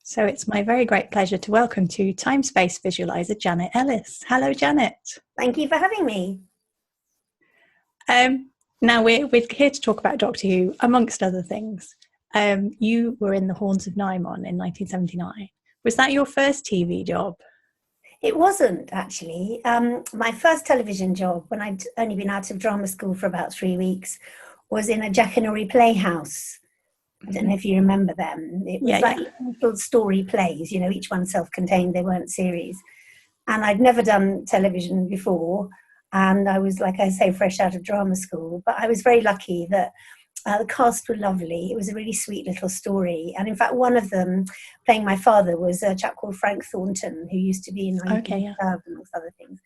So it's my very great pleasure to welcome to Time Space Visualiser Janet Ellis. Hello, Janet. Thank you for having me. Now we're here to talk about Doctor Who, amongst other things. You were in the Horns of Nimon in 1979. Was that your first TV job? It wasn't, actually. My first television job, when I'd only been out of drama school for about 3 weeks, was in a Jackanory playhouse. I don't know if you remember them. It was little story plays, each one self-contained. They weren't series. And I'd never done television before. And I was, like I say, fresh out of drama school. But I was very lucky that the cast were lovely. It was a really sweet little story. And in fact, one of them, playing my father, was a chap called Frank Thornton, who used to be in Club, amongst other things.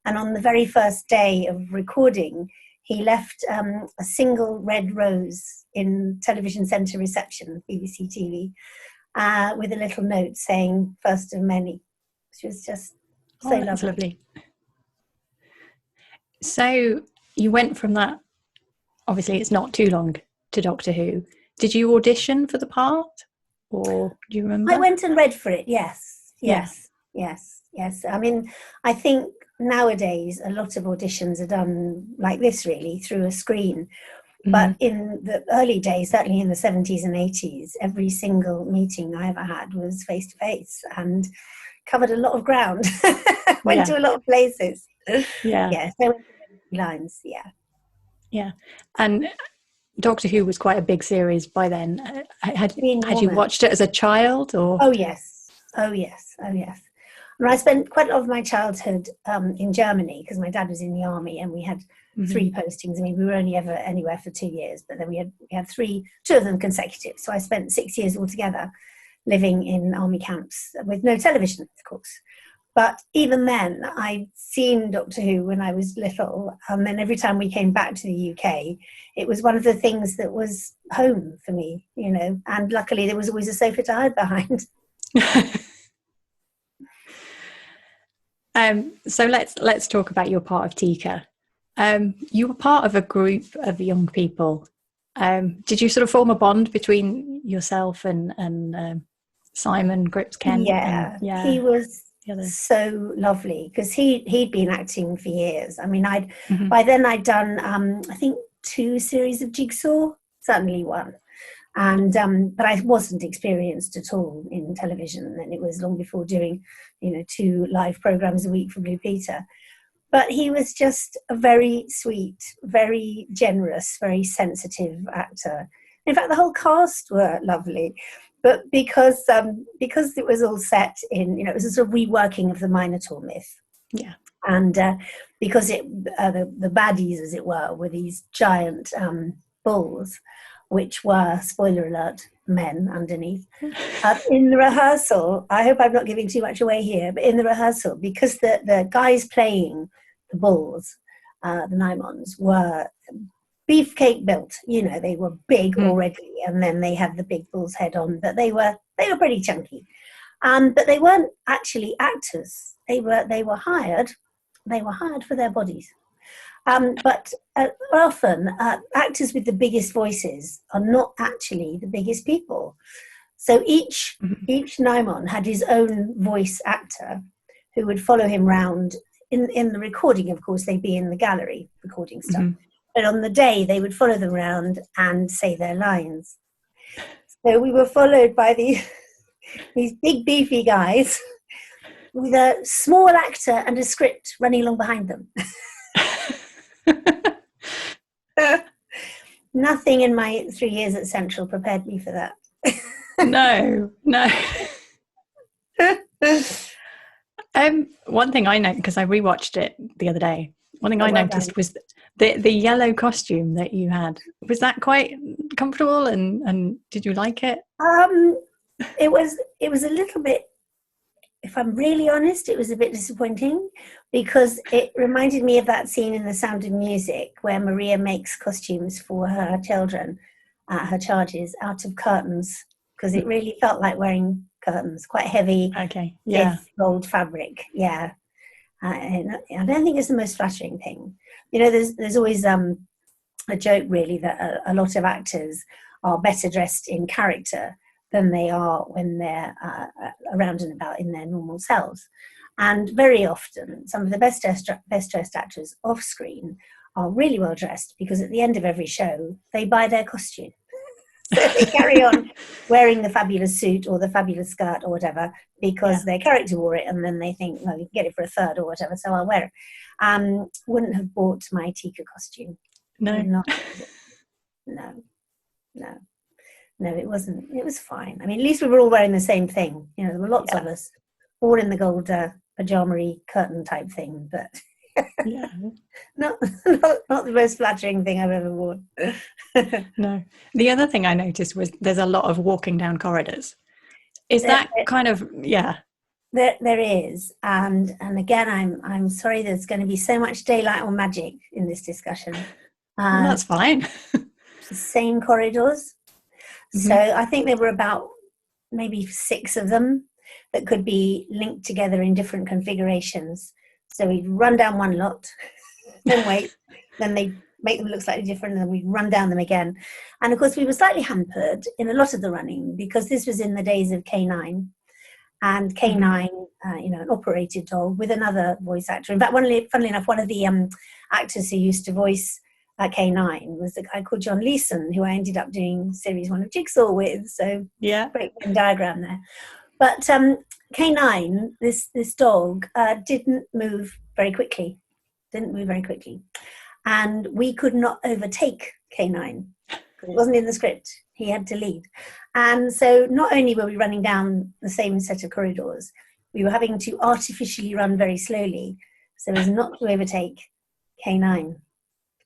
And on the very first day of recording, he left a single red rose in television centre reception, BBC TV, with a little note saying "first of many," which was just so lovely. So you went from that, obviously it's not too long, to Doctor Who. Did you audition for the part, or do you remember? I went and read for it, yes. I mean, I think nowadays a lot of auditions are done like this, really, through a screen. But in the early days, certainly in the 70s and 80s, every single meeting I ever had was face-to-face and covered a lot of ground. Went to a lot of places. So lines, Yeah. And Doctor Who was quite a big series by then. Had you watched it as a child? Or? Oh, yes. And I spent quite a lot of my childhood in Germany, because my dad was in the army and we had 3 postings. I mean, we were only ever anywhere for 2 years, but then we had 2 of them consecutive. So I spent 6 years altogether living in army camps with no television, of course. But even then, I'd seen Doctor Who when I was little. And every time we came back to the UK, it was one of the things that was home for me, And luckily, there was always a sofa to hide behind. So let's talk about your part of Tika. You were part of a group of young people. Did you sort of form a bond between yourself and Simon Grips Kent? He was so lovely, because he'd been acting for years. I mean, by then I'd done I think 2 series of Jigsaw, certainly 1. And but I wasn't experienced at all in television, and it was long before doing 2 live programs a week for Blue Peter. But he was just a very sweet, very generous, very sensitive actor. In fact, the whole cast were lovely. But because it was all set in, it was a sort of reworking of the Minotaur myth. Yeah. And because the baddies, as it were these giant bulls, which were, spoiler alert, men underneath. In the rehearsal, I hope I'm not giving too much away here, but in the rehearsal, because the guys playing the bulls, the Nimons, were beefcake built, they were big already, and then they had the big bull's head on, but they were pretty chunky. But they weren't actually actors. They were hired for their bodies. But often actors with the biggest voices are not actually the biggest people. So each Nimon had his own voice actor who would follow him round. In the recording, of course, they'd be in the gallery recording stuff. But on the day, they would follow them around and say their lines. So we were followed by these big, beefy guys with a small actor and a script running along behind them. Nothing in my 3 years at Central prepared me for that. No. One thing I noticed, because I rewatched it the other day, I noticed was the yellow costume that you had. Was that quite comfortable, and did you like it? It was a little bit, if I'm really honest, it was a bit disappointing, because it reminded me of that scene in The Sound of Music where Maria makes costumes for her children, her charges, out of curtains, because it really felt like wearing curtains, quite heavy, gold fabric. I don't think it's the most flattering thing. There's always a joke, really, that a lot of actors are better dressed in character than they are when they're around and about in their normal selves. And very often, some of the best dressed actors off screen are really well dressed, because at the end of every show, they buy their costume. So they carry on wearing the fabulous suit or the fabulous skirt or whatever, because their character wore it, and then they think, well, you can get it for a third or whatever, so I'll wear it. Wouldn't have bought my Tika costume. No. No, it wasn't. It was fine. I mean, at least we were all wearing the same thing. You know, there were lots of us, all in the gold pajama-y curtain type thing, but not the most flattering thing I've ever worn. No. The other thing I noticed was there's a lot of walking down corridors. Is that kind of There is, and again, I'm sorry. There's going to be so much daylight or magic in this discussion. That's fine. The same corridors. So I think there were about maybe 6 of them that could be linked together in different configurations. So we'd run down one lot, then wait, then they make them look slightly different, and then we'd run down them again. And of course, we were slightly hampered in a lot of the running, because this was in the days of K9. And K9, an operated dog with another voice actor. In fact, funnily enough, one of the actors who used to voice K9 was a guy called John Leeson, who I ended up doing series 1 of Jigsaw with. So great Venn diagram there. But K9, this dog, didn't move very quickly. And we could not overtake K9, because it wasn't in the script. He had to lead. And so not only were we running down the same set of corridors, we were having to artificially run very slowly so as not to overtake K9.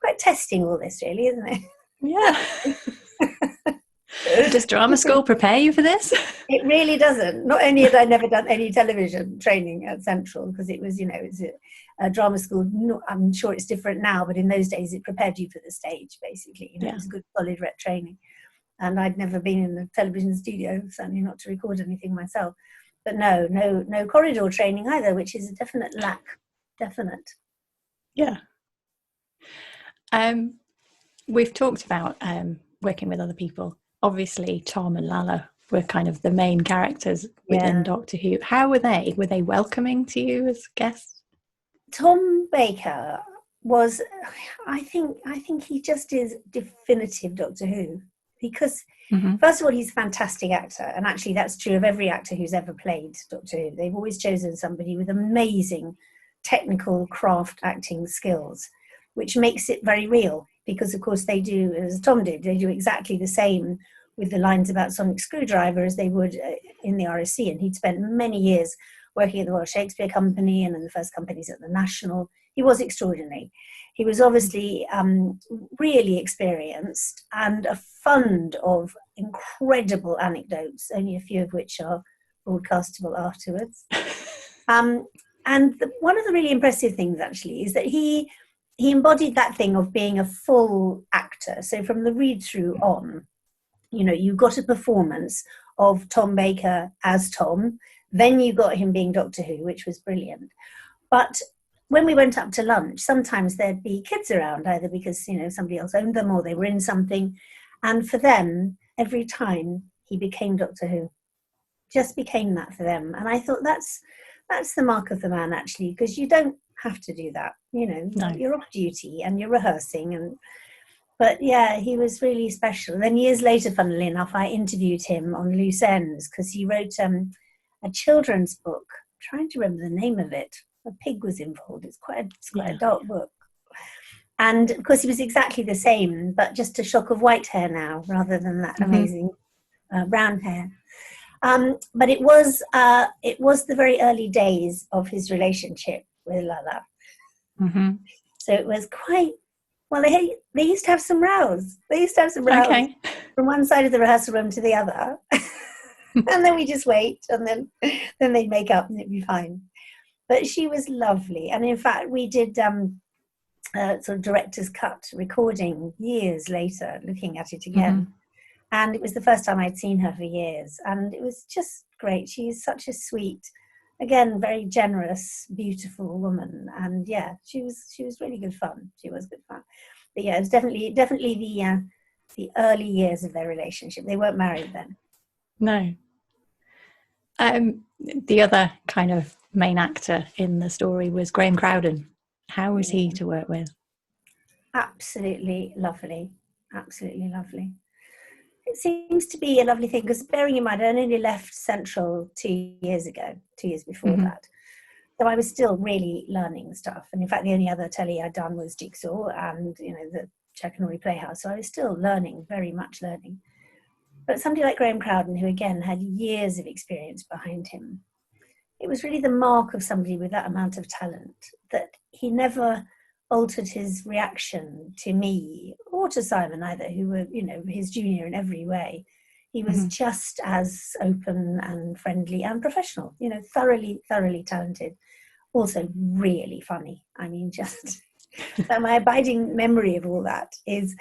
Quite testing all this, really, isn't it? Yeah. Does drama school prepare you for this? It really doesn't. Not only had I never done any television training at Central, because it was, it's a drama school. I'm sure it's different now, but in those days it prepared you for the stage, basically. It was a good, solid rep training. And I'd never been in the television studio, certainly not to record anything myself. But no corridor training either, which is a definite lack. Definite. Yeah. We've talked about working with other people. Obviously, Tom and Lala were kind of the main characters within Doctor Who. How were they? Were they welcoming to you as guests? Tom Baker was, I think he just is definitive Doctor Who, because first of all, he's a fantastic actor, and actually that's true of every actor who's ever played Doctor Who. They've always chosen somebody with amazing technical craft acting skills, which makes it very real, because of course they do, as Tom did, they do exactly the same with the lines about Sonic Screwdriver as they would in the RSC, and he'd spent many years working at the Royal Shakespeare Company and in the first companies at the National. He was extraordinary. He was obviously really experienced, and a fund of incredible anecdotes, only a few of which are broadcastable afterwards. And one of the really impressive things, actually, is that he embodied that thing of being a full actor. So from the read-through on, you got a performance of Tom Baker as Tom, then you got him being Doctor Who, which was brilliant. But when we went up to lunch, sometimes there'd be kids around, either because, somebody else owned them or they were in something. And for them, every time he became Doctor Who, just became that for them. And I thought that's the mark of the man, actually, because you don't have to do that. No. You're off duty and you're rehearsing. But yeah, he was really special. Then years later, funnily enough, I interviewed him on Loose Ends, because he wrote a children's book. I'm trying to remember the name of it. A pig was involved. It's quite a dark book. And of course, he was exactly the same, but just a shock of white hair now, rather than that amazing brown hair. But it was the very early days of his relationship with Lala. So it was quite, well, they used to have some rows. From one side of the rehearsal room to the other. And then we just wait, and then they'd make up and it'd be fine. But she was lovely. And in fact, we did sort of director's cut recording years later, looking at it again. And it was the first time I'd seen her for years. And it was just great. She's such a sweet, again, very generous, beautiful woman. And yeah, she was really good fun. She was good fun. But yeah, it was definitely the early years of their relationship. They weren't married then. No. The other kind of main actor in the story was Graham Crowden. How was he to work with? Absolutely lovely. Absolutely lovely. It seems to be a lovely thing because, bearing in mind, I only left Central 2 years ago, 2 years before that. So I was still really learning stuff. And in fact, the only other telly I'd done was Jigsaw and, the Czech and Rory Playhouse. So I was still learning, very much learning. But somebody like Graham Crowden, who again had years of experience behind him, it was really the mark of somebody with that amount of talent that he never altered his reaction to me or to Simon either, who were, his junior in every way. He was just as open and friendly and professional, thoroughly, thoroughly talented. Also really funny. I mean, just my abiding memory of all that is,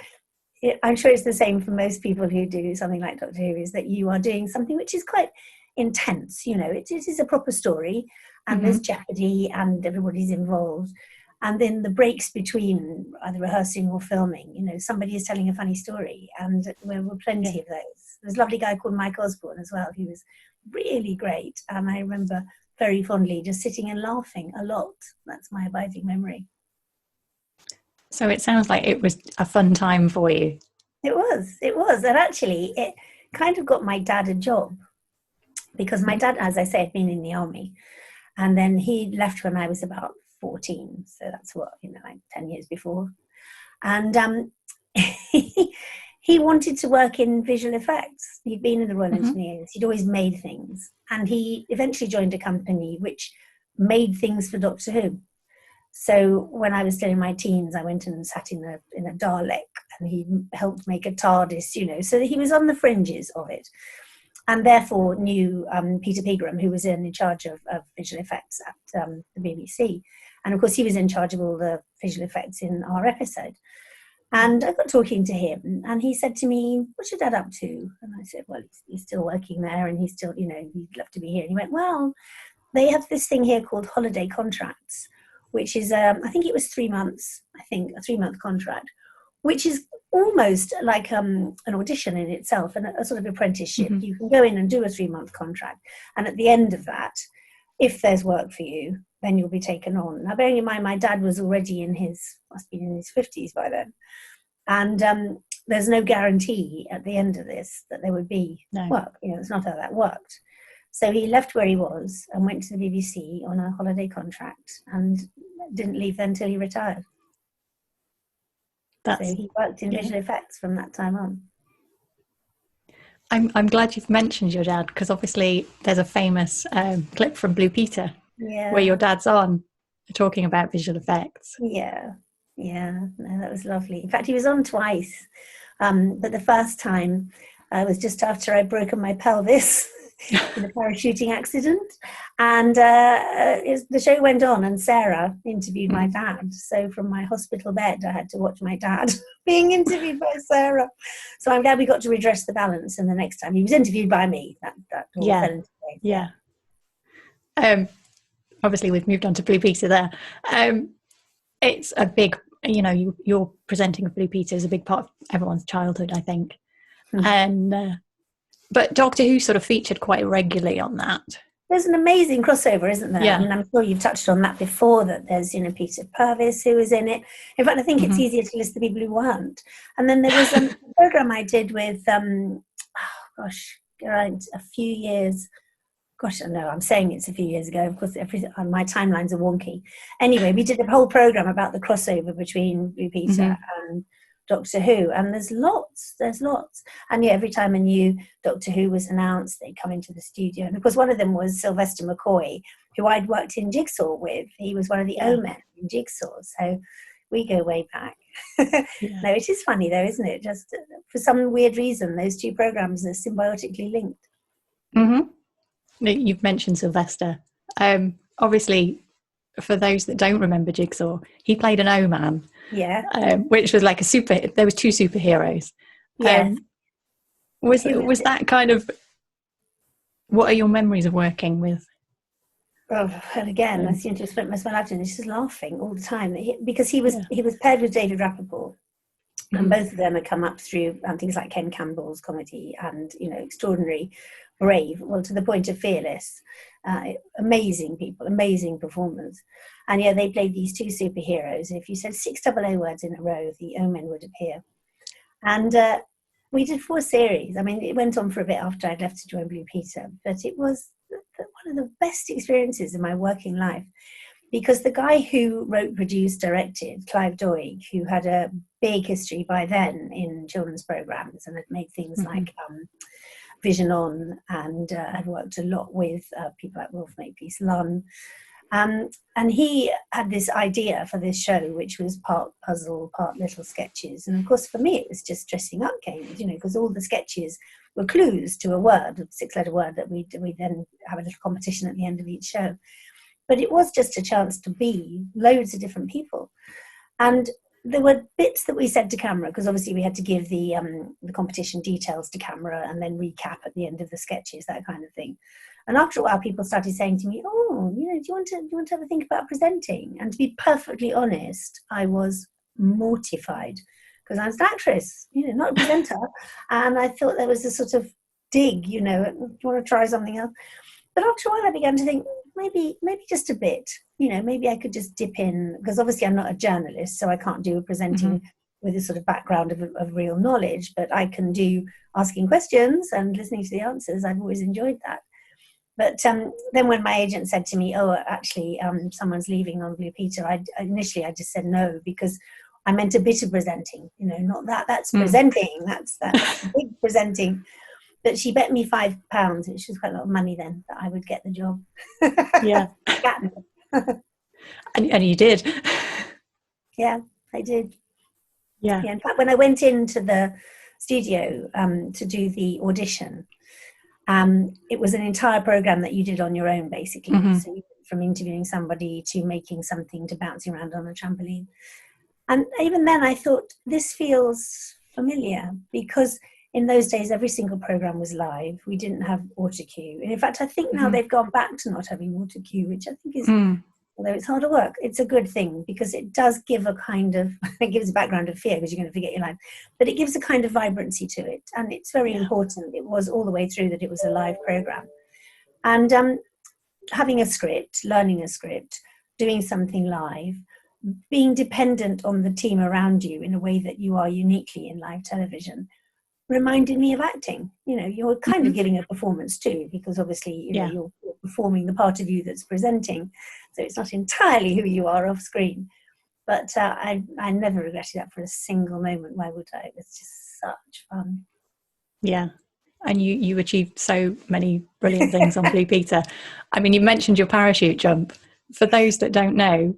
I'm sure it's the same for most people who do something like Doctor Who, is that you are doing something which is quite intense. It is a proper story, and there's jeopardy and everybody's involved. And then the breaks between either rehearsing or filming, somebody is telling a funny story, and there were plenty of those. There's a lovely guy called Mike Osborne as well, who was really great. And I remember very fondly just sitting and laughing a lot. That's my abiding memory. So it sounds like it was a fun time for you. It was. And actually, it kind of got my dad a job, because my dad, as I say, had been in the army. And then he left when I was about 14. So that's what, like 10 years before. And he wanted to work in visual effects. He'd been in the Royal Engineers. He'd always made things. And he eventually joined a company which made things for Doctor Who. So when I was still in my teens, I went and sat in a Dalek, and he helped make a TARDIS, so that he was on the fringes of it. And therefore knew Peter Pegram, who was in charge of visual effects at the BBC. And of course, he was in charge of all the visual effects in our episode. And I got talking to him, and he said to me, "What's your dad up to?" And I said, "Well, he's still working there, and he's still, he'd love to be here." And he went, "Well, they have this thing here called holiday contracts, which is, I think it was 3 months, a 3-month contract, which is almost like an audition in itself, and a sort of apprenticeship. You can go in and do a 3-month contract, and at the end of that, if there's work for you, then you'll be taken on." Now, bearing in mind, my dad was already must be in his 50s by then. And there's no guarantee at the end of this that there would be work. It's not how that worked. So he left where he was and went to the BBC on a holiday contract, and didn't leave then until he retired. So he worked in visual effects from that time on. I'm glad you've mentioned your dad, because obviously there's a famous clip from Blue Peter where your dad's on talking about visual effects. No, that was lovely. In fact, he was on twice, but the first time was just after I'd broken my pelvis in a parachuting accident, and the show went on, and Sarah interviewed my dad. So from my hospital bed, I had to watch my dad being interviewed by Sarah. So I'm glad we got to redress the balance, and the next time he was interviewed by me. That all fell into place. Obviously we've moved on to Blue Peter there. It's a big, you're presenting with Blue Peter is a big part of everyone's childhood, I think. And but Doctor Who sort of featured quite regularly on that. There's an amazing crossover, isn't there? Yeah. I mean, I'm sure you've touched on that before, that there's, Peter Purvis who was in it. In fact, I think it's easier to list the people who weren't. And then there was a program I did with, around a few years. Gosh, I know, I'm saying it's a few years ago. Of course, my timelines are wonky. Anyway, we did a whole program about the crossover between Blue Peter and Doctor Who, and there's lots. And every time a new Doctor Who was announced, they'd come into the studio. And of course, one of them was Sylvester McCoy, who I'd worked in Jigsaw with. He was one of the O-men in Jigsaw, so we go way back. No, it is funny though, isn't it? Just for some weird reason, those two programs are symbiotically linked. You've mentioned Sylvester. Obviously, for those that don't remember Jigsaw, he played an O-man. Which was like there was two superheroes. Was that kind of, what are your memories of working with? Oh, and again, I seem to have spent most of my life doing this, just laughing all the time, because he was paired with David Rappaport, and both of them had come up through things like Ken Campbell's comedy and extraordinary brave, well, to the point of fearless. Amazing people, amazing performers. And yeah, they played these two superheroes. If you said 600 words in a row, the omen would appear. And we did 4 series. I mean, it went on for a bit after I'd left to join Blue Peter, but it was one of the best experiences in my working life, because the guy who wrote, produced, directed, Clive Doig, who had a big history by then in children's programs and had made things like Vision On, and had worked a lot with people like Wolf Makepeace Lunn. And he had this idea for this show, which was part puzzle, part little sketches. And of course, for me, it was just dressing up games, you know, because all the sketches were clues to a word, a 6-letter word that we then have a little competition at the end of each show. But it was just a chance to be loads of different people. And there were bits that we said to camera, because obviously we had to give the competition details to camera and then recap at the end of the sketches, that kind of thing. And after a while, people started saying to me, "Oh, you know, do you want to have a think about presenting?" And to be perfectly honest, I was mortified, because I was an actress, you know, not a presenter. And I thought there was a sort of dig, you know, do you want to try something else? But after a while, I began to think, maybe just a bit, you know, maybe I could just dip in, because obviously I'm not a journalist, so I can't do presenting with a sort of background of real knowledge, but I can do asking questions and listening to the answers. I've always enjoyed that. But then when my agent said to me, "Oh, actually, someone's leaving on Blue Peter," initially I just said no, because I meant a bit of presenting, you know, not that's presenting, that's big presenting. But she bet me £5, which was quite a lot of money then, that I would get the job. Yeah. and you did. Yeah, I did. Yeah. In fact, when I went into the studio to do the audition, it was an entire program that you did on your own, basically. So you went from interviewing somebody to making something to bouncing around on a trampoline. And even then I thought, this feels familiar, because in those days, every single program was live. We didn't have auto cue. And in fact, I think now they've gone back to not having auto cue, which I think is, although it's harder work, it's a good thing, because it does give a kind of, it gives a background of fear, because you're going to forget your line, but it gives a kind of vibrancy to it. And it's very important. It was all the way through that it was a live program. And having a script, learning a script, doing something live, being dependent on the team around you in a way that you are uniquely in live television, reminded me of acting. You know, you're kind of giving a performance too, because obviously, you know, you're performing the part of you that's presenting. So it's not entirely who you are off screen. But I never regretted that for a single moment. Why would I? It was just such fun. Yeah. And you achieved so many brilliant things on Blue Peter. I mean, you mentioned your parachute jump. For those that don't know,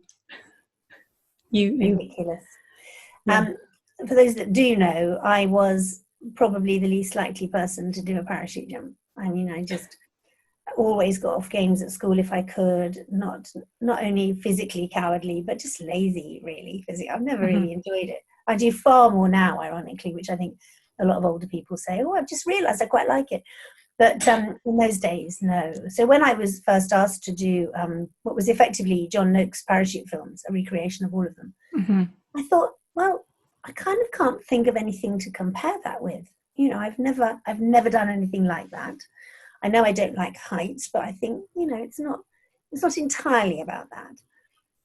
ridiculous. Yeah. For those that do know, I was probably the least likely person to do a parachute jump. I mean, I just always got off games at school if I could, not only physically cowardly, but just lazy, really, because I've never really enjoyed it. I do far more now, ironically, which I think a lot of older people say, "Oh, I've just realised I quite like it." But in those days, no. So when I was first asked to do what was effectively John Noakes' parachute films, a recreation of all of them, I thought, well, I kind of can't think of anything to compare that with. You know, I've never done anything like that. I know I don't like heights, but I think, you know, it's not entirely about that.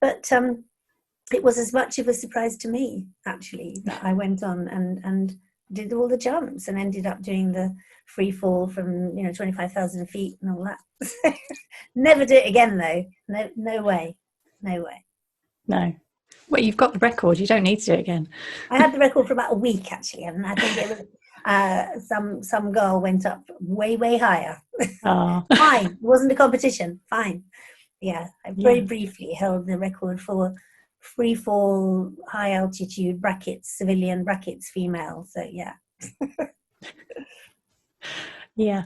But it was as much of a surprise to me, actually, that I went on and did all the jumps and ended up doing the free fall from, you know, 25,000 feet and all that. Never do it again, though. No way. No. Well, you've got the record. You don't need to do it again. I had the record for about a week, actually, and I think it was some girl went up way higher. Fine, it wasn't a competition. Fine. Yeah, I very briefly held the record for free fall, high altitude, brackets, civilian, brackets, female. So yeah. Yeah.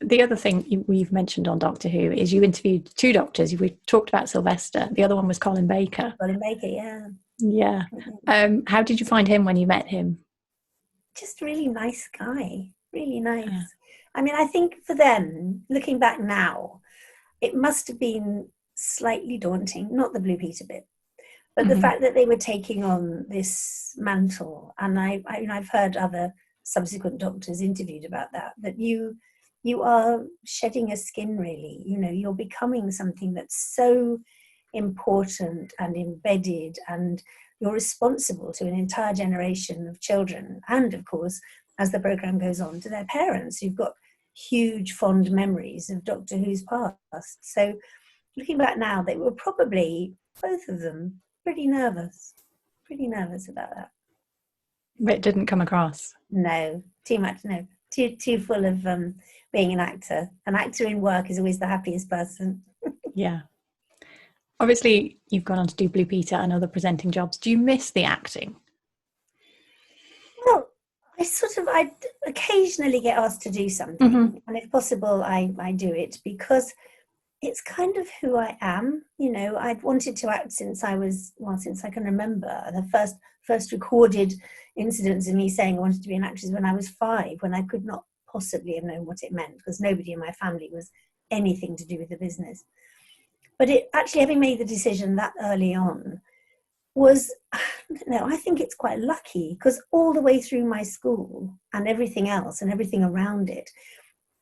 The other thing we've mentioned on Doctor Who is you interviewed 2 doctors. We talked about Sylvester. The other one was Colin Baker. Yeah. Yeah. How did you find him when you met him? Just really nice guy. Really nice. Yeah. I mean, I think for them, looking back now, it must have been slightly daunting. Not the Blue Peter bit, but the fact that they were taking on this mantle. And I've heard other subsequent doctors interviewed about that you you are shedding a skin, really. You know, you're becoming something that's so important and embedded, and you're responsible to an entire generation of children, and of course, as the program goes on, to their parents. You've got huge fond memories of Doctor Who's past. So looking back now, they were probably, both of them, pretty nervous about that. But it didn't come across. No, too much. No, too full of being an actor. An actor in work is always the happiest person. Yeah. Obviously, you've gone on to do Blue Peter and other presenting jobs. Do you miss the acting? Well, I occasionally get asked to do something, and if possible, I do it, because it's kind of who I am. You know, I'd wanted to act since I can remember. The first recorded incidents of me saying I wanted to be an actress when I was 5, when I could not possibly have known what it meant, because nobody in my family was anything to do with the business. But actually having made the decision that early on was, I think it's quite lucky, because all the way through my school and everything else and everything around it,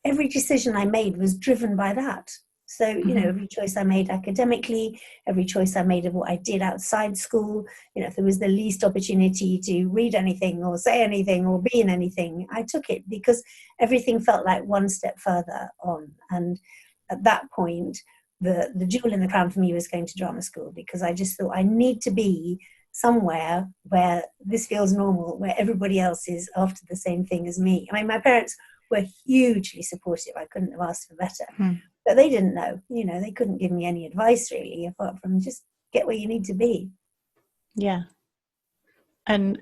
every decision I made was driven by that. So, you know, every choice I made academically, every choice I made of what I did outside school, you know, if there was the least opportunity to read anything or say anything or be in anything, I took it, because everything felt like one step further on. And at that point, the jewel in the crown for me was going to drama school, because I just thought I need to be somewhere where this feels normal, where everybody else is after the same thing as me. I mean, my parents were hugely supportive. I couldn't have asked for better. But they didn't know, you know, they couldn't give me any advice really, apart from just get where you need to be. Yeah. And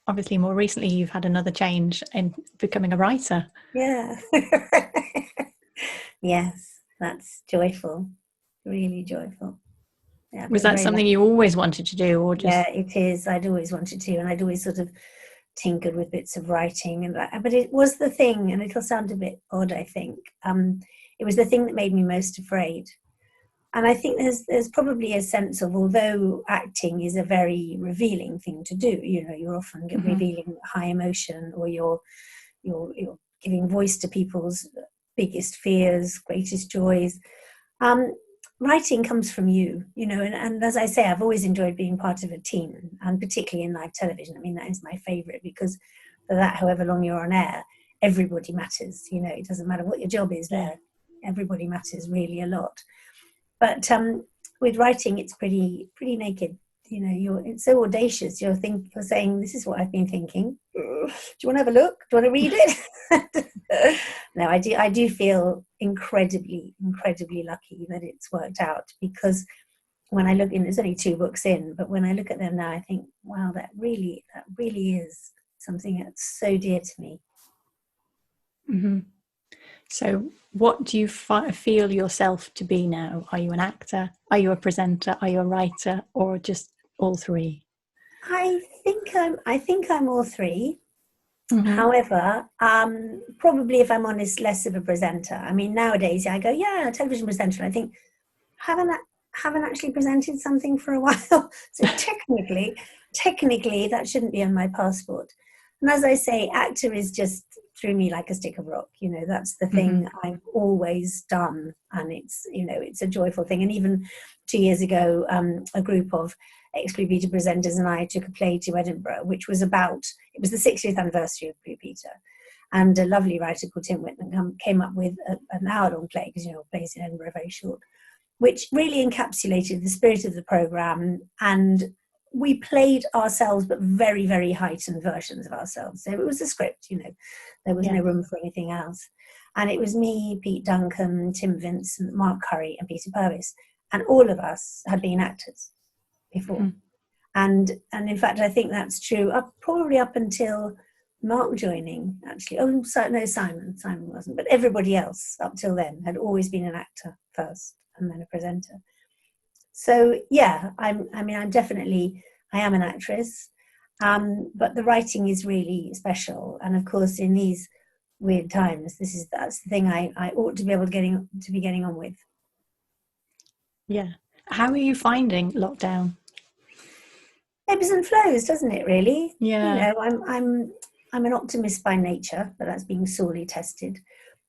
obviously more recently you've had another change in becoming a writer. Yeah. Yes, that's joyful. Really joyful. Yeah, was that something you always wanted to do, or just? Yeah, it is. I'd always wanted to, and I'd always sort of tinkered with bits of writing, and but it was the thing, and it'll sound a bit odd, I think. It was the thing that made me most afraid. And I think there's probably a sense of, although acting is a very revealing thing to do, you know, you're often revealing high emotion, or you're giving voice to people's biggest fears, greatest joys. Writing comes from you know, and as I say, I've always enjoyed being part of a team, and particularly in live television. I mean, that is my favourite, because for that, however long you're on air, everybody matters. You know, it doesn't matter what your job is there. Everybody matters really a lot. But with writing, it's pretty naked. You know, it's so audacious. You're saying, this is what I've been thinking. Do you want to have a look? Do you want to read it? No, I do feel incredibly lucky that it's worked out, because when I look in, there's only 2 books in, but when I look at them now, I think, wow, that really is something that's so dear to me. So what do you feel yourself to be now? Are you an actor? Are you a presenter? Are you a writer? Or just all 3? I think I'm all 3. However, probably, if I'm honest, less of a presenter. I mean, nowadays I go, yeah, television presenter. I think, haven't actually presented something for a while. So technically that shouldn't be on my passport. And as I say, actor is just through me like a stick of rock. You know, that's the thing I've always done. And it's, you know, it's a joyful thing. And even 2 years ago, a group of ex-Blue Peter presenters and I took a play to Edinburgh, which was it was the 60th anniversary of Blue Peter. And a lovely writer called Tim Whitman came up with an hour-long play, because, you know, plays in Edinburgh are very short, which really encapsulated the spirit of the programme. And we played ourselves, but very, very heightened versions of ourselves. So it was a script, you know, there was no room for anything else. And it was me, Pete Duncan, Tim Vincent, Mark Curry and Peter Purvis. And all of us had been actors before. And in fact, I think that's true probably up until Mark joining, actually. Oh, no, Simon wasn't. But everybody else up till then had always been an actor first and then a presenter. So yeah, I am an actress, but the writing is really special. And of course, in these weird times, that's the thing I ought to be able to be getting on with. Yeah. How are you finding lockdown? Ebbs and flows, doesn't it, really? Yeah. You know, I'm an optimist by nature, but that's being sorely tested.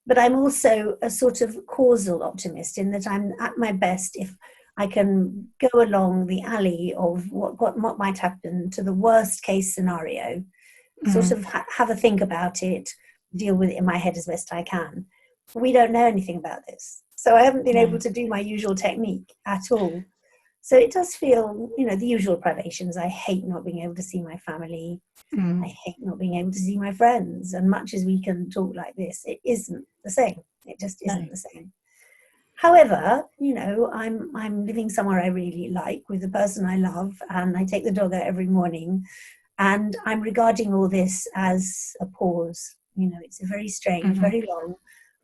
but I'm also a sort of causal optimist in that I'm at my best if I can go along the alley of what might happen to the worst case scenario, sort of have a think about it, deal with it in my head as best I can. We don't know anything about this, so I haven't been able to do my usual technique at all. So it does feel, the usual privations. I hate not being able to see my family. I hate not being able to see my friends. And much as we can talk like this, it isn't the same. It just isn't the same. However, I'm living somewhere I really like with the person I love, and I take the dog out every morning, and I'm regarding all this as a pause. It's a very strange, very long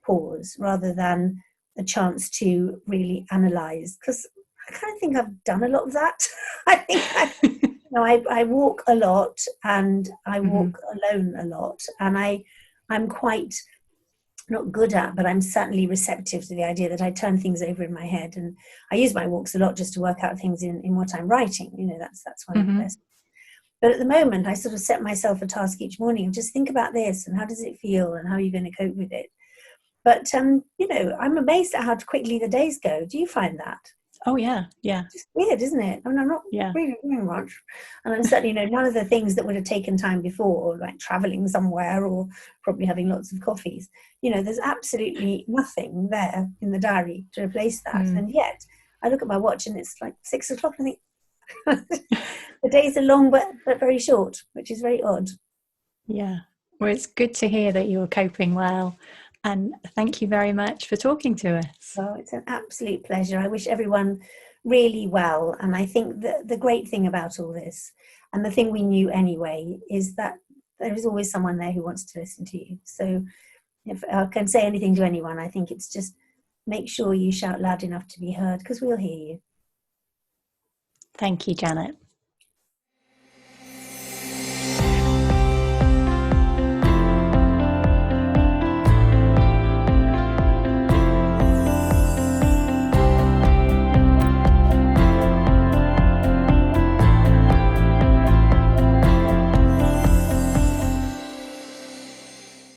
pause rather than a chance to really analyze, because I kind of think I've done a lot of that. I think I walk a lot, and I walk alone a lot, and I'm quite not good at, but I'm certainly receptive to the idea that I turn things over in my head, and I use my walks a lot just to work out things in what I'm writing. That's one of the best. But at the moment, I sort of set myself a task each morning of just think about this and how does it feel and how are you going to cope with it. But I'm amazed at how quickly the days go. Do you find that? Oh yeah. It's weird, isn't it? I mean, I'm not really doing much, and I'm certainly none of the things that would have taken time before, like traveling somewhere or probably having lots of coffees. There's absolutely nothing there in the diary to replace that. And yet, I look at my watch and it's like 6 o'clock, and I think the days are long but very short, which is very odd. Yeah. Well, it's good to hear that you're coping well. And thank you very much for talking to us. Oh, it's an absolute pleasure. I wish everyone really well. And I think that the great thing about all this, and the thing we knew anyway, is that there is always someone there who wants to listen to you. So if I can say anything to anyone, I think it's just make sure you shout loud enough to be heard, because we'll hear you. Thank you, Janet.